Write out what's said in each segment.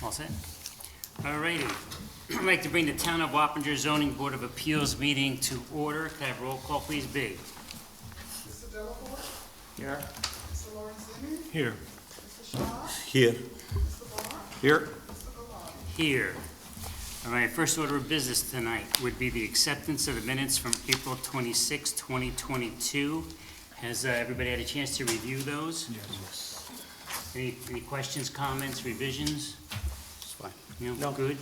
All set? All righty. I'd like to bring the Town of Wappinger Zoning Board of Appeals meeting to order. Can I have roll call, please, B? Mr. Delaporte? Here. Mr. Lawrence? Here. Mr. Shaw? Here. Mr. Barr? Here. Mr. Gallardo? Here. All right, first order of business tonight would be the acceptance of the minutes from April 26, 2022. Has everybody had a chance to review those? Yes. Any questions, comments, revisions? It's fine. No? Good?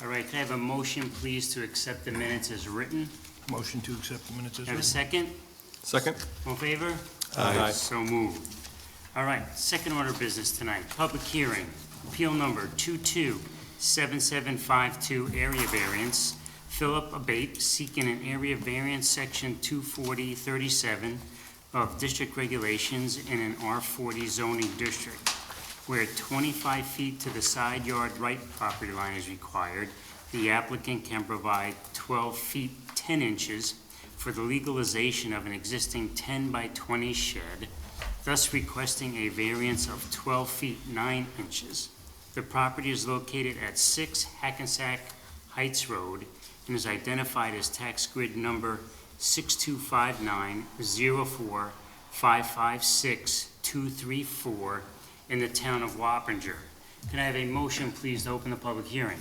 All right, can I have a motion, please, to accept the minutes as written? Motion to accept the minutes as Have a written. second? Second. All in favor? Aye. So moved. All right, second order of business tonight, public hearing, appeal number 227752, area variance. Philip Abate seeking an area variance, section 24037 of district regulations in an R40 zoning district, where 25 feet to the side yard right property line is required. The applicant can provide 12 feet 10 inches for the legalization of an existing 10 by 20 shed, thus requesting a variance of 12 feet 9 inches. The property is located at 6 Hackensack Heights Road and is identified as tax grid number 6259-04-556234 in the town of Wappinger. Can I have a motion, please, to open the public hearing?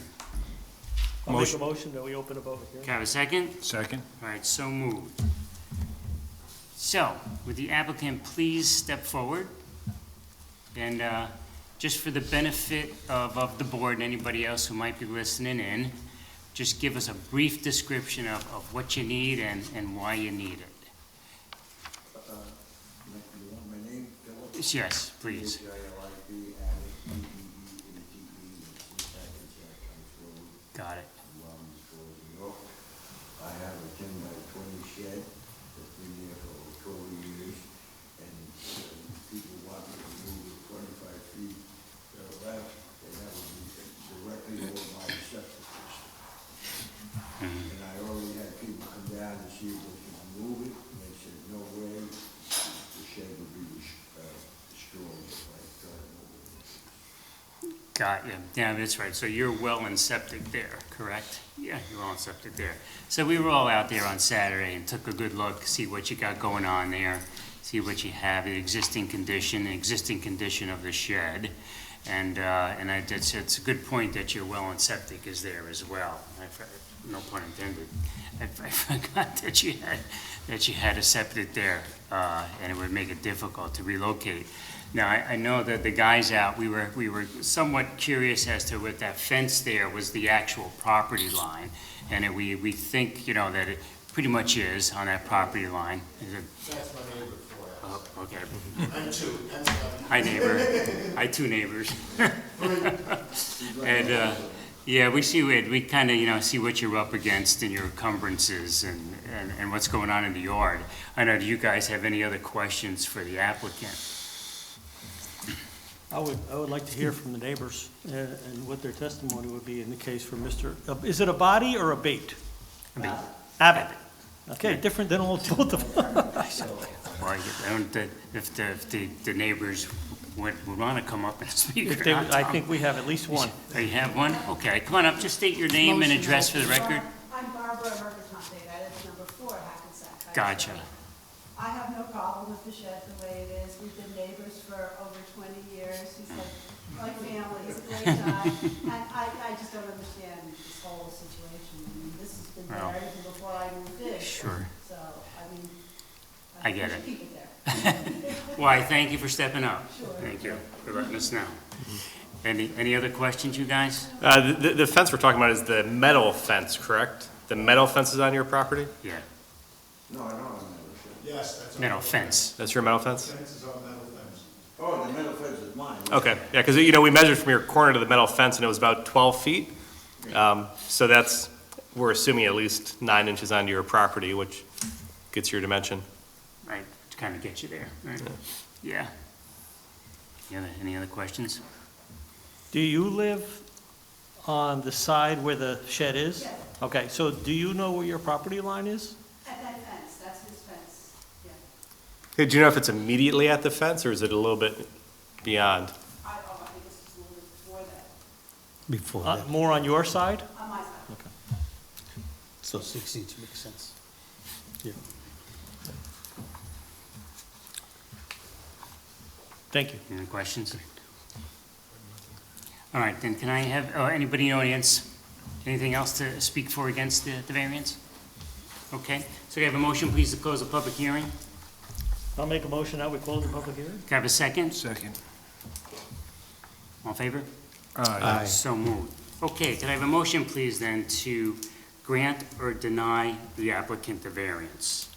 I'll make a motion that we open a public hearing. Can I have a second? Second. All right, so moved. So, would the applicant please step forward? And just for the benefit of the board and anybody else who might be listening in, just give us a brief description of what you need and why you need it. You want my name, Philip? Yes, please. H-I-L-I-P, Abbott, E-E-E, Got it. Wellness Road, New York. I have a 10 by 20 shed that's been there for over 12 years, and people want me to move it 25 feet to the left, and that would be directly over my septic system. And I already had people come down to see if they can move it, and they said, no way, the shed would be destroyed if I tried to move it. Got you. Yeah, that's right. So you're well and septic there, correct? Yeah, you're well and septic there. So we were all out there on Saturday and took a good look, see what you got going on there, see what you have, the existing condition of the shed. And I did say it's a good point that your well and septic is there as well. No pun intended. I forgot that you had a septic there, and it would make it difficult to relocate. Now, I know that the guys out, we were somewhat curious as to what that fence there was the actual property line. And we think, that it pretty much is on that property line. Is it? That's my neighbor for it. Oh, okay. I'm two, and seven. Hi, neighbor. Hi, two neighbors. And, yeah, we kind of, see what you're up against and your encumbrances and what's going on in the yard. I know, do you guys have any other questions for the applicant? I would like to hear from the neighbors and what their testimony would be in the case for Mr., is it a body or a bait? Abbott. Okay, different than all, both of them. Well, if the neighbors would want to come up and speak If or they- not, I Tom? think we have at least one. Oh, you have one? Okay, come on up, just state your name and address for the record. I'm Barbara Mercantante, that is number 4 Hackensack. Gotcha. I have no problem with the shed the way it is. We've been neighbors for over 20 years. He's like family, he's a great guy. And I just don't understand this whole situation. I mean, this has been Well, there even before I moved in. Sure. So, I mean, I get we should it. keep it there. Why, thank you for stepping up. Sure. Thank you for letting us know. Any other questions, you guys? The fence we're talking about is the metal fence, correct? The metal fence is on your property? Yeah, No, I don't have a metal shed. Yes, that's. metal fence. That's your metal fence? Fence is on metal fence. Oh, the metal fence is mine. Okay, yeah, because, we measured from your corner to the metal fence and it was about 12 feet. So we're assuming at least 9 inches onto your property, which gets your dimension. Right, to kind of get you there, right? Yeah. Any other questions? Do you live on the side where the shed is? Yes. Okay, so do you know where your property line is? At that fence, that's his fence, yeah. Hey, do you know if it's immediately at the fence or is it a little bit beyond? I think it's just a little bit before that. Before that. More on your side? On my side. So 6 inch makes sense. Thank you. Any questions? All right, then can I have, anybody in the audience, anything else to speak for or against the variance? Okay, so can I have a motion, please, to close the public hearing? I'll make a motion that we close the public hearing. Can I have a second? Second. All in favor? Aye. So moved. Okay, can I have a motion, please, then, to grant or deny the applicant the variance?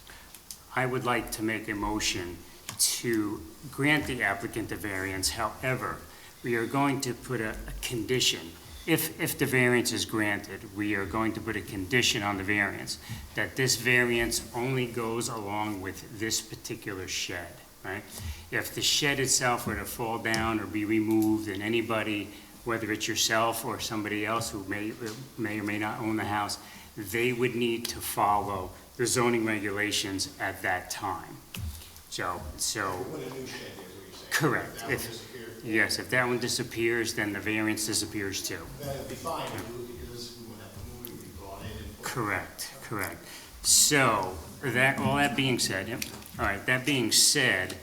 I would like to make a motion to grant the applicant the variance. However, we are going to put a condition. If the variance is granted, we are going to put a condition on the variance that this variance only goes along with this particular shed, right? If the shed itself were to fall down or be removed, and anybody, whether it's yourself or somebody else who may or may not own the house, they would need to follow the zoning regulations at that time. So, Put a new shed there, is what you're saying. correct. That one If, disappeared. yes, if that one disappears, then the variance disappears too. Then it'd be fine, because we wouldn't have to move it, we'd be brought in and. Correct, correct. So, all that being said, yep, all right, that being said,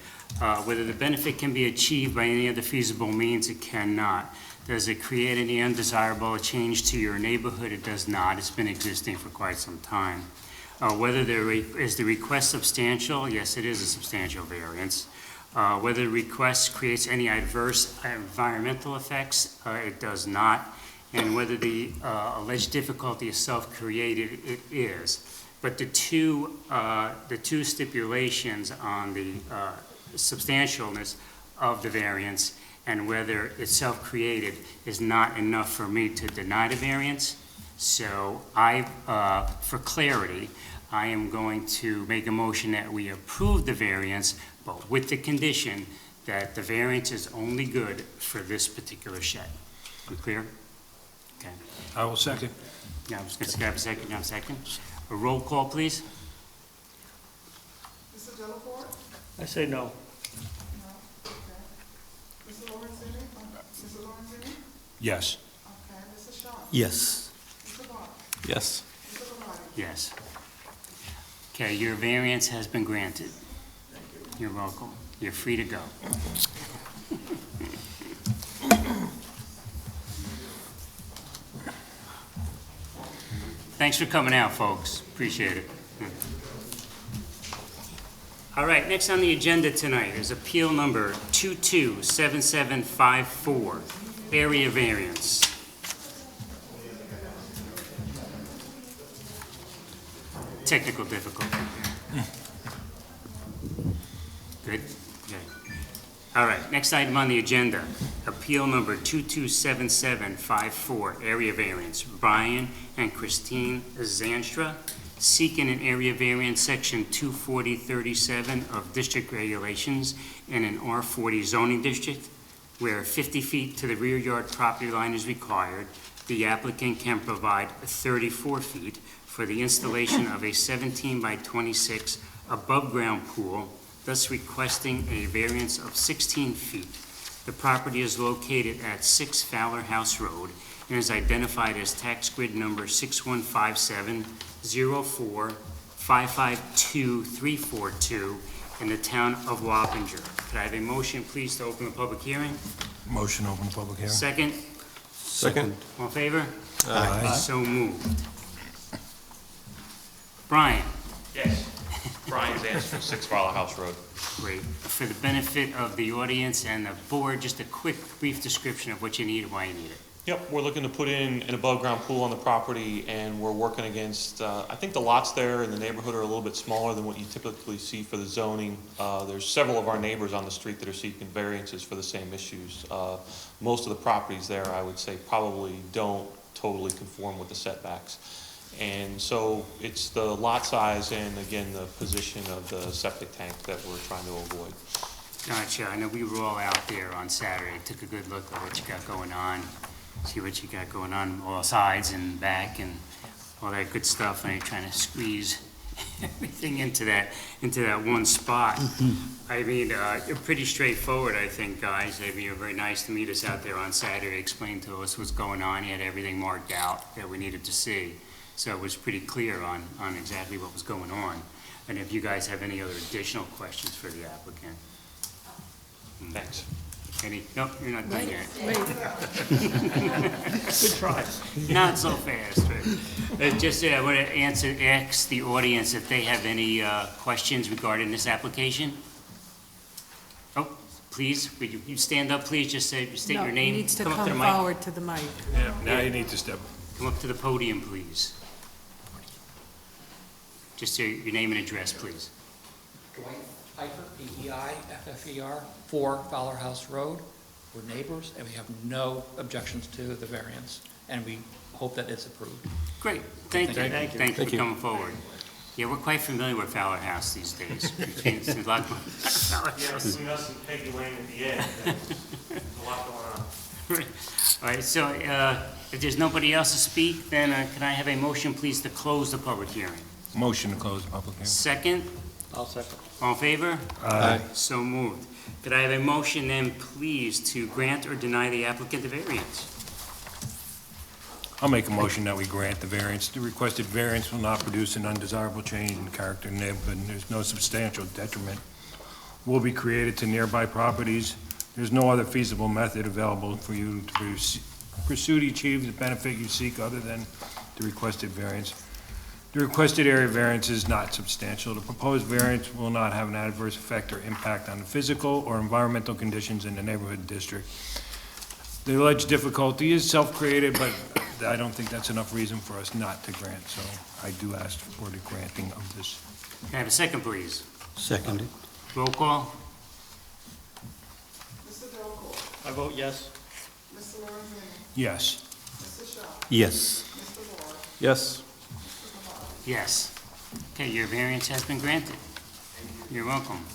whether the benefit can be achieved by any other feasible means, it cannot. Does it create any undesirable change to your neighborhood? It does not. It's been existing for quite some time. Whether is the request substantial? Yes, it is a substantial variance. Whether the request creates any adverse environmental effects? It does not. And whether the alleged difficulty is self-created? It is. But the two stipulations on the substantialness of the variance and whether it's self-created is not enough for me to deny the variance. So for clarity, I am going to make a motion that we approve the variance, but with the condition that the variance is only good for this particular shed. We clear? Okay. I will second. Now, I'm just going to have a second, now a second. A roll call, please. Mr. Delaporte? I say no. No. Okay. Mr. Lorenzini? Mr. Lorenzini? Yes. Okay. Mr. Shaw? Yes. Mr. Bott? Yes. Mr. Bellotti? Yes. Okay, your variance has been granted. You're welcome. You're free to go. Thanks for coming out, folks. Appreciate it. All right, next on the agenda tonight is appeal number 227754, area variance. Technical difficulty. Good? Okay. All right, next item on the agenda, appeal number 227754, area variance. Brian and Christine Zanstra seeking an area variance, section 24037 of district regulations in an R40 zoning district where 50 feet to the rear yard property line is required. The applicant can provide 34 feet for the installation of a 17 by 26 above-ground pool, thus requesting a variance of 16 feet. The property is located at 6 Fowler House Road and is identified as tax grid number 6157-04-552342 in the town of Wappinger. Could I have a motion, please, to open the public hearing? Motion open public hearing. Second, Second? all in favor? Aye. So moved. Brian? Yes. Brian Zanstra, 6 Fowler House Road. Great. For the benefit of the audience and the board, just a quick, brief description of what you need and why you need it. Yep, we're looking to put in an above-ground pool on the property, and we're working against, I think the lots there in the neighborhood are a little bit smaller than what you typically see for the zoning. There's several of our neighbors on the street that are seeking variances for the same issues. Most of the properties there, I would say, probably don't totally conform with the setbacks. And so it's the lot size and, again, the position of the septic tank that we're trying to avoid. Gotcha. I know we were all out there on Saturday, took a good look at what you got going on, see what you got going on all sides and back and all that good stuff, and you're trying to squeeze everything into that one spot. I mean, you're pretty straightforward, I think, guys. I mean, you're very nice to meet us out there on Saturday, explain to us what's going on. You had everything marked out that we needed to see. So it was pretty clear on exactly what was going on. And if you guys have any other additional questions for the applicant. Thanks. Any, no, you're not done yet. Good try. Not so fast, right? Just, I want to ask the audience if they have any questions regarding this application. Oh, please, would you stand up, please, just state your name. No, he needs to up come the mic. forward to the mic. Yeah, now you need to step. Come up to the podium, please. Just say your name and address, please. Dwight Pfeiffer, P-E-I-F-F-E-R, 4 Fowler House Road. We're neighbors, and we have no objections to the variance, and we hope that it's approved. Great, thank you. Thank you. Thank you for coming forward. Yeah, we're quite familiar with Fowler House these days. We've seen a lot of Fowler Yeah, House. between us and Peggy Lane at the end, there's a lot going on. All right, so if there's nobody else to speak, then can I have a motion, please, to close the public hearing? Motion to close the public hearing. Second, I'll second. all in favor? Aye. So moved. Could I have a motion then, please, to grant or deny the applicant the variance? I'll make a motion that we grant the variance. The requested variance will not produce an undesirable change in character in the neighborhood, and there's no substantial detriment will be created to nearby properties. There's no other feasible method available for you to pursue to achieve the benefit you seek other than the requested variance. The requested area variance is not substantial. The proposed variance will not have an adverse effect or impact on the physical or environmental conditions in the neighborhood district. The alleged difficulty is self-created, but I don't think that's enough reason for us not to grant, so I do ask for the granting of this. Can I have a second, please? Seconded. Roll call? Mr. Delacorte, I vote yes. Mr. Lorenzini, Yes. Mr. Shaw, Yes. Mr. Ward, Yes. Yes. Okay, your variance has been granted. You're welcome.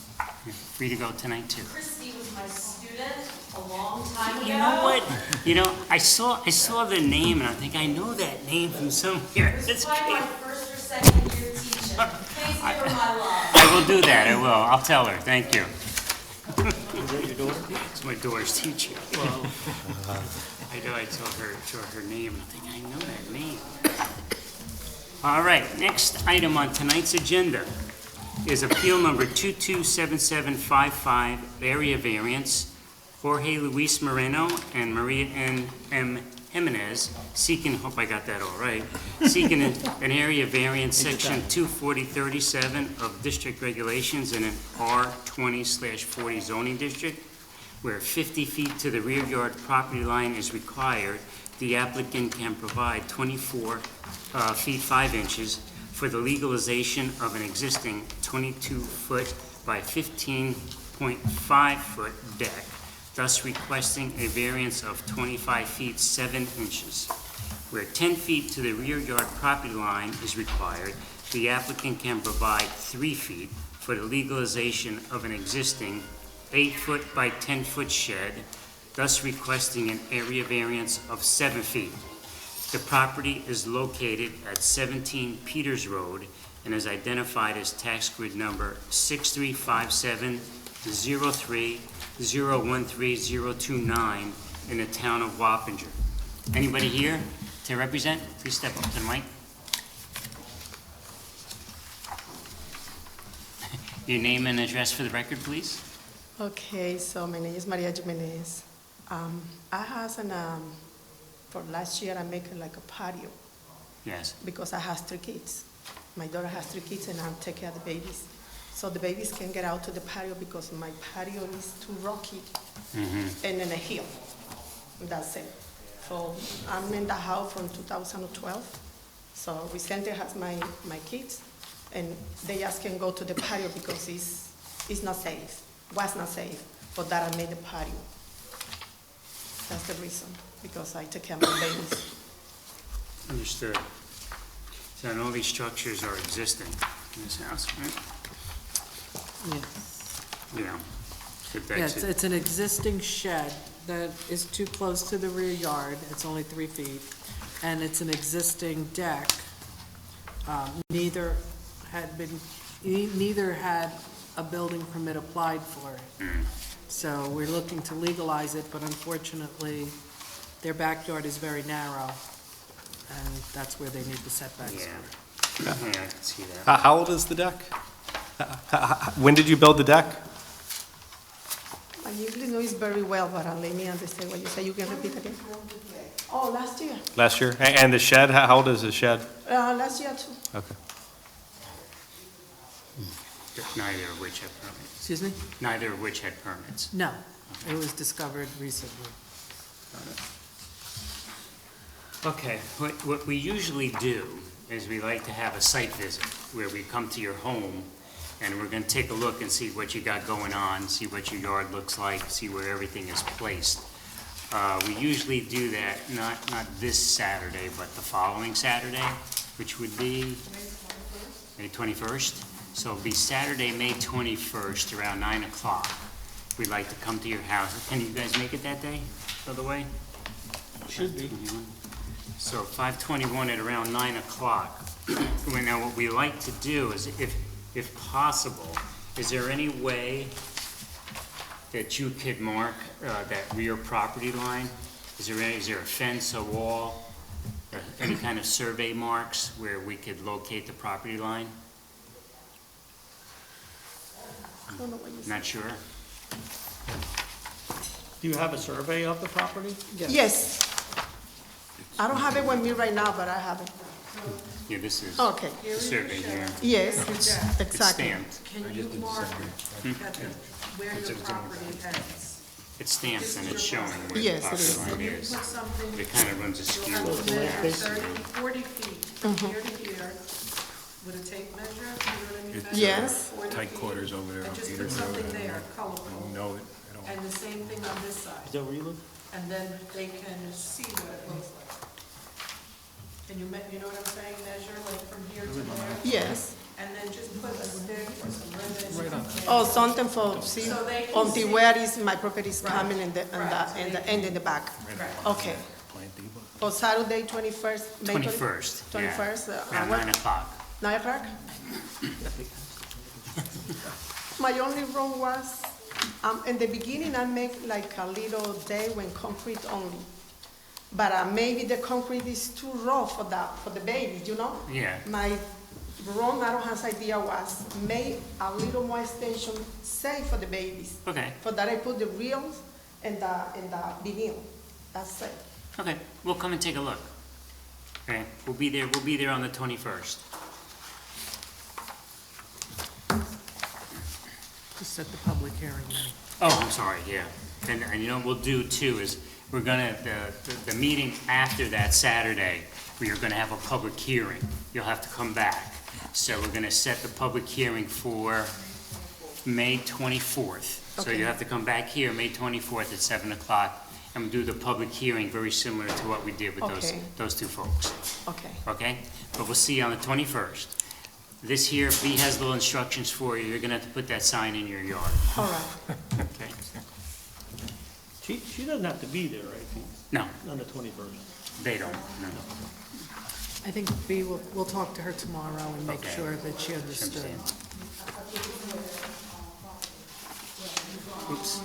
You're free to go tonight, too. Christy was my student a long time ago. You know what? You know, I saw the name, and I think I know that name from somewhere. It was It's probably my great. first or second year teaching. Please give her my love. I will do that, I will. I'll tell her, thank you. Is that your daughter? It's my daughter's teacher. Well, I know I saw her name, and I think I know that name. All right, next item on tonight's agenda is appeal number 227755, area variance, Jorge Luis Moreno and Maria M. Jimenez seeking, hope I got that all right, seeking an area variance, section 24037 of district regulations in an R20/40 zoning district, where 50 feet to the rear yard property line is required. The applicant can provide 24 feet 5 inches for the legalization of an existing 22-foot by 15.5-foot deck, thus requesting a variance of 25 feet 7 inches. Where 10 feet to the rear yard property line is required, the applicant can provide 3 feet for the legalization of an existing 8-foot by 10-foot shed, thus requesting an area variance of 7 feet. The property is located at 17 Peters Road and is identified as tax grid number 635703013029 in the town of Wappinger. Anybody here to represent? Please step up to the mic. Your name and address for the record, please. Okay, so my name is Maria Jimenez. I have for last year I make like a patio Yes. because I have 3 kids. My daughter has 3 kids and I'm taking care of the babies. So the babies can get out to the patio because my patio is too rocky and in a hill. That's it. So I'm in the house from 2012. So recently has my kids and they just can go to the patio because it's not safe. Was not safe, but that I made the patio. That's the reason, because I take care of my babies. Understood. So and all these structures are existing in this house, right? Yeah. The decks Yes, are- it's an existing shed that is too close to the rear yard. It's only 3 feet. And it's an existing deck. Neither had been, neither had a building permit applied for it. So we're looking to legalize it, but unfortunately, their backyard is very narrow, and that's where they need the setbacks. Yeah. Yeah, I can see that. How old is the deck? When did you build the deck? I usually know it very well, but let me understand what you say. You can repeat again? Oh, last year. Last year? And the shed, how old is the shed? Last year too. Okay. Neither of which have permits. Excuse me? Neither of which had permits. No, it was discovered recently. Okay, what we usually do is we like to have a site visit where we come to your home and we're gonna take a look and see what you got going on, see what your yard looks like, see where everything is placed. We usually do that, not this Saturday, but the following Saturday, which would be May 21st. So it'll be Saturday, May 21st, around 9 o'clock. We'd like to come to your house. Can you guys make it that day, by the way? Should be. So 5/21 at around 9 o'clock. Now, what we like to do is, if possible, is there any way that you could mark that rear property line? Is there a fence, a wall, any kind of survey marks where we could locate the property line? I don't know what you said. Not sure? Do you have a survey of the property? Yes. I don't have it with me right now, but I have it. Yeah, this is Okay. the survey here. Yes, It's exactly. stamped. Can you mark where your property ends? It's stamped and it's showing where the Yes, it property is. line is. Put something, It kind of runs askew. you'll have to measure 40 feet from Mm-hmm. here to here with a tape measure, you know what I mean? It's, Measure Yes. 40 Tight feet, quarters over there and on just put Peters Road. something I don't there, know. colorful. I don't know it. I don't. And the same thing on this Is side, that where you live? and then they can see what it looks like. Can you, you know what I'm saying, measure like from here to there? Yes. And then just put a stick or some ribbon. Oh, something for, see, So they can until see. where is my property is Right. coming Right, so and they the end in the back. Right. Okay. Plant Depot. For Saturday, 21st, May 21st, yeah. 21st, Around 9 o'clock. 9 o'clock? My only wrong was, in the beginning, I make like a little day when concrete only. But maybe the concrete is too raw for the babies, you know? Yeah. My wrong, I don't have idea was, make a little more extension safe for the babies. Okay, For that I put the reels and the vinyl, that's it. okay, we'll come and take a look. Okay, we'll be there on the 21st. Just set the public hearing then. Oh, I'm sorry, yeah. And you know what we'll do too is, we're gonna, the meeting after that Saturday, we are gonna have a public hearing. You'll have to come back. So we're gonna set the public hearing for May 24th. So Okay. you have to come back here, May 24th at 7 o'clock, and we'll do the public hearing very similar to what we did with Okay. those two folks. Okay. Okay? But we'll see you on the 21st. This here, B has little instructions for you. You're gonna have to put that sign in your yard, All right. okay? She doesn't have to be there, right? No, On the 21st. they don't, no. I think B, we'll talk to her tomorrow and make Okay. sure that she understood. Understand. Oops.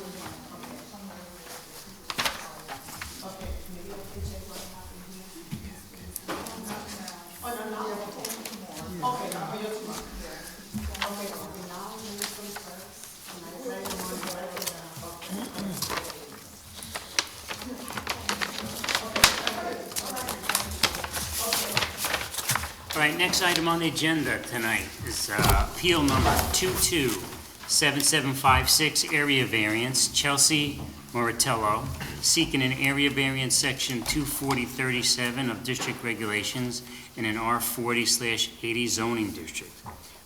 All right, next item on the agenda tonight is appeal number 227756, area variance, Chelsea Moratello, seeking an area variance section 24037 of district regulations in an R40/80 zoning district,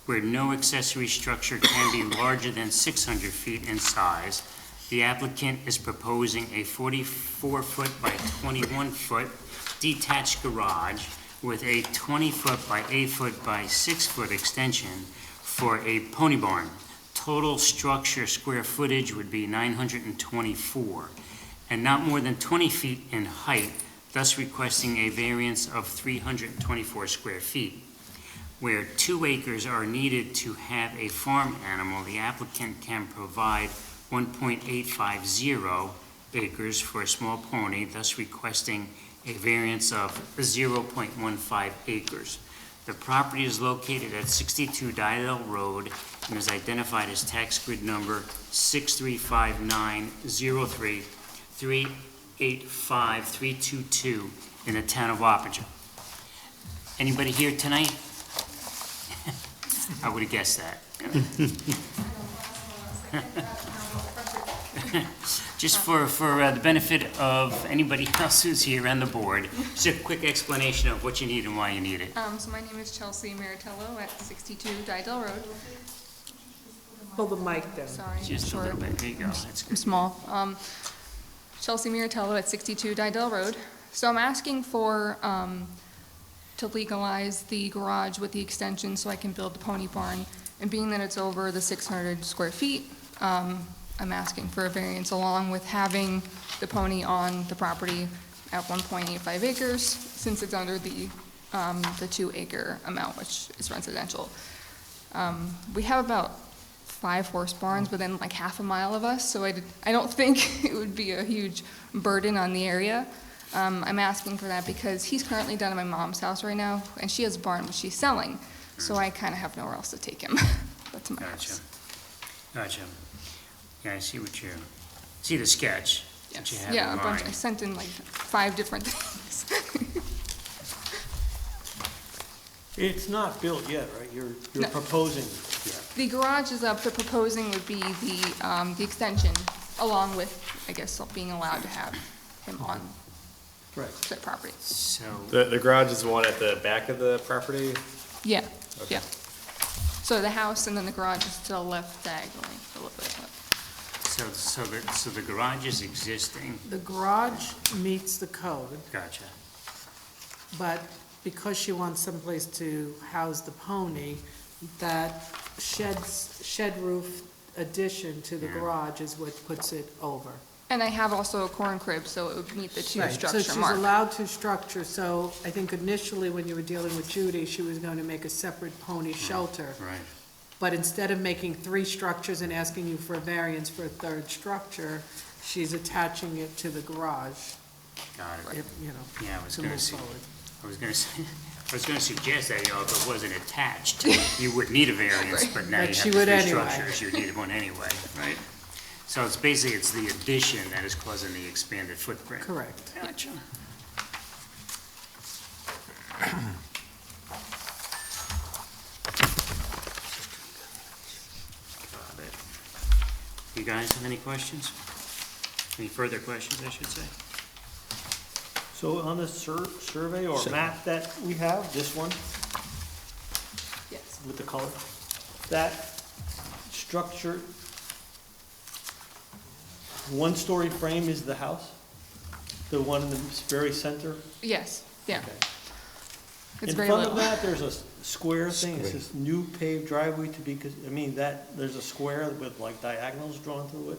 where no accessory structure can be larger than 600 feet in size. The applicant is proposing a 44-foot by 21-foot detached garage with a 20-foot by 8-foot by 6-foot extension for a pony barn. Total structure square footage would be 924, and not more than 20 feet in height, thus requesting a variance of 324 square feet. where 2 acres are needed to have a farm animal, the applicant can provide 1.850 acres for a small pony, thus requesting a variance of 0.15 acres. The property is located at 62 Didell Road and is identified as tax grid number 63590338532 in the town of Wappinger. Anybody here tonight? I would have guessed that. Just for the benefit of anybody else who's here and the board, just a quick explanation of what you need and why you need it. So my name is Chelsea Maritello at 62 Didell Road. Hold the mic down. Sorry, Just a little bit, there you go, that's I'm good. small. Chelsea Maritello at 62 Didell Road. So I'm asking for, to legalize the garage with the extension so I can build the pony barn. And being that it's over the 600 square feet, I'm asking for a variance along with having the pony on the property at 1.85 acres, since it's under the 2 acre amount, which is residential. We have about 5 horse barns within like half a mile of us, so I don't think it would be a huge burden on the area. I'm asking for that because he's currently down at my mom's house right now, and she has a barn which she's selling, so I kind of have nowhere else to take him. That's my house. Gotcha. Yeah, I see see the sketch that you Yes. have Yeah, in a bunch. mind. I sent in like 5 different things. It's not built yet, right? You're No. proposing. The garage is up. The proposing would be the extension, along with, I guess, being allowed to have him on Right. the property. So, The garage is the one at the back of the property? Yeah, yeah. So the house and then the garage is to the left diagonally a little bit. so the garage is existing, The garage meets the code, gotcha. but because she wants someplace to house the pony, that shed roof addition to the garage is what puts it over. And I have also a corn crib, so it would meet the 2 Right, structure so she's mark. allowed to structure, so I think initially when you were dealing with Judy, she was going to make a separate pony shelter. Right. But instead of making 3 structures and asking you for a variance for a 3rd structure, she's attaching it to the garage, Got it. if, you know, Yeah, I was to gonna move say, forward. I was gonna suggest that, if it wasn't attached, you would need a variance, but now But you she have the would 3 anyway. structures, you needed one anyway, right? So it's basically, it's the addition that is causing the expanded footprint. Correct. Gotcha. Got it. You guys have any questions? Any further questions, I should say? So on the survey or map that we have, this one Yes. with the color, that structure, 1-story frame is the house? The one in the very center? Yes, yeah. Okay. It's In very front little. of that, there's a square thing, it says new paved driveway to be, there's a square with like diagonals drawn through it.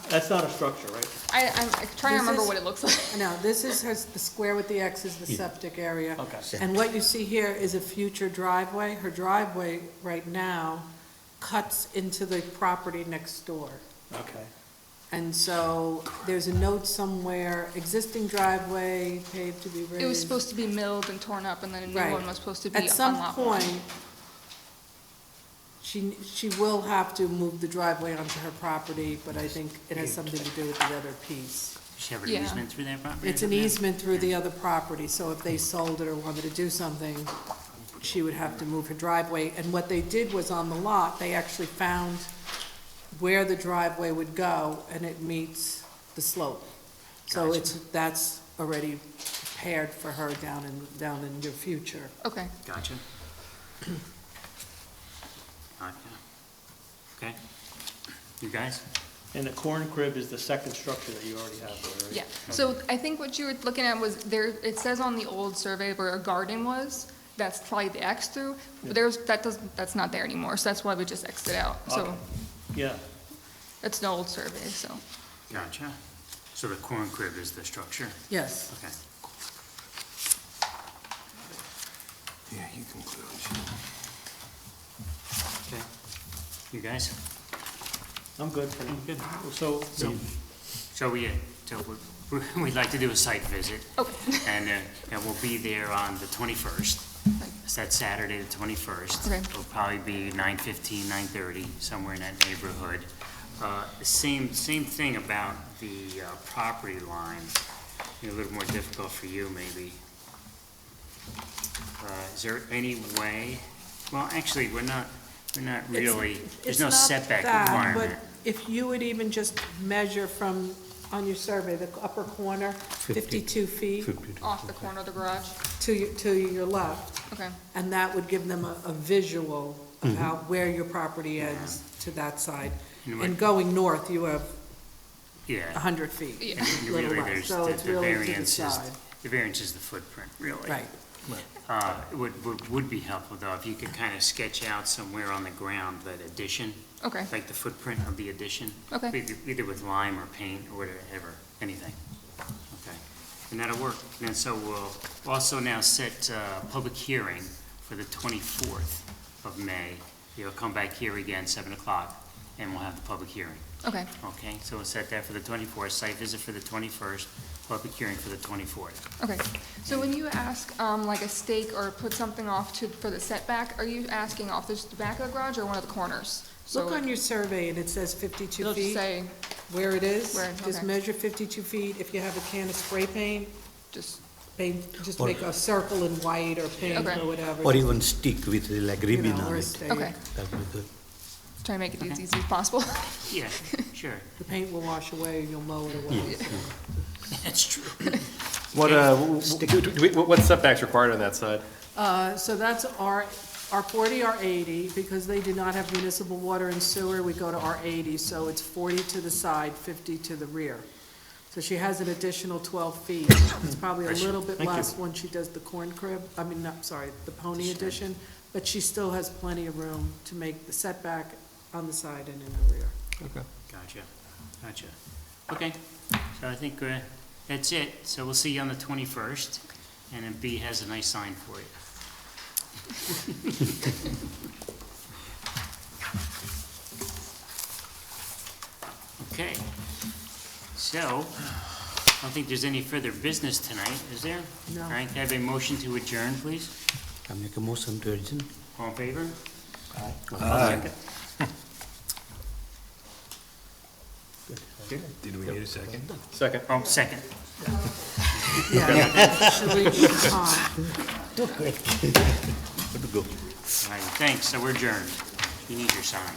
That's not a structure, right? I'm trying to This remember is- what it looks like. No, this has the square with the X is the septic area. Okay. And what you see here is a future driveway. Her driveway right now cuts into the property next door. Okay. And so there's a note somewhere, existing driveway paved to be raised. It was supposed to be milled and torn up, and then a new Right. one was supposed to be At on some lot 1. point, she will have to move the driveway onto her property, but I think it has something to do with the other piece. Does she have an Yeah. easement through that property? It's an easement through the other property, so if they sold it or wanted to do something, she would have to move her driveway. And what they did was on the lot, they actually found where the driveway would go, and it meets the slope. So Gotcha. that's already prepared for her down in your future. Okay. Gotcha. Gotcha. Okay. You guys? And the corn crib is the second structure that you already have there, right? Yeah, so I think what you were looking at was there, it says on the old survey where a garden was, that's probably the X through, but that's not there anymore, so that's why we just Xed it out. So Okay. Yeah, it's an old survey, so. Gotcha. So the corn crib is the structure? Yes. Okay. Yeah, You can clearly see. Okay. You guys? I'm good for now. Good. So, We'd like to do a site visit. Okay. And we'll be there on the 21st. It's that Saturday, the 21st. Okay. It'll probably be 9:15, 9:30, somewhere in that neighborhood. Same thing about the property lines. A little more difficult for you, maybe. Is there any way, well, actually, we're not really, there's no setback requirement. But if you would even just measure from, on your survey, the upper corner, 52 feet Off the corner of the garage? to your left, Okay. and that would give them a visual of how, where your property ends to that side. And And going north, you have Yeah. 100 feet, Yeah. And a little really, less, there's so it's the really to the variance is, side. the variance is the footprint, really. Right. It would be helpful, though, if you could kind of sketch out somewhere on the ground that addition, Okay. like the footprint of the addition. Okay. Either with lime or paint or whatever, anything. Okay, and that'll work. And then so we'll also now set a public hearing for the 24th of May. You'll come back here again, 7 o'clock, and we'll have the public hearing. Okay. Okay, so we'll set that for the 24th, site visit for the 21st, public hearing for the 24th. Okay. So when you ask, like a stake or put something off for the setback, are you asking off the back of the garage or one of the corners? Look So on your survey, and it says 52 it'll just feet, say, where it is. Where, Just okay. measure 52 feet. If you have a can of spray paint, just, just make a circle in white or pink Okay. or whatever. Or even stick with like you ribbon know, on or a it. stake. okay. That'd be good. Try to make it as easy as possible. Yeah, sure, The paint will wash away, you'll mow it away. that's true. What setbacks required on that side? So that's R40, R80, because they do not have municipal water and sewer, we go to R80, so it's 40 to the side, 50 to the rear. So she has an additional 12 feet. It's probably a little bit Thank you. less when she does the corn crib, the pony addition, but she still has plenty of room to make the setback on the side and in the rear. Gotcha. Okay, so I think that's it. So we'll see you on the 21st, and then B has a nice sign for you. Okay, so, I don't think there's any further business tonight, is there? No. All right, can I have a motion to adjourn, please? I make a motion to adjourn. All in favor? Aye. Did we need a second? Second. Oh, second. Yeah, should we, Good to go. All right, thanks, so we're adjourned. You need your sign.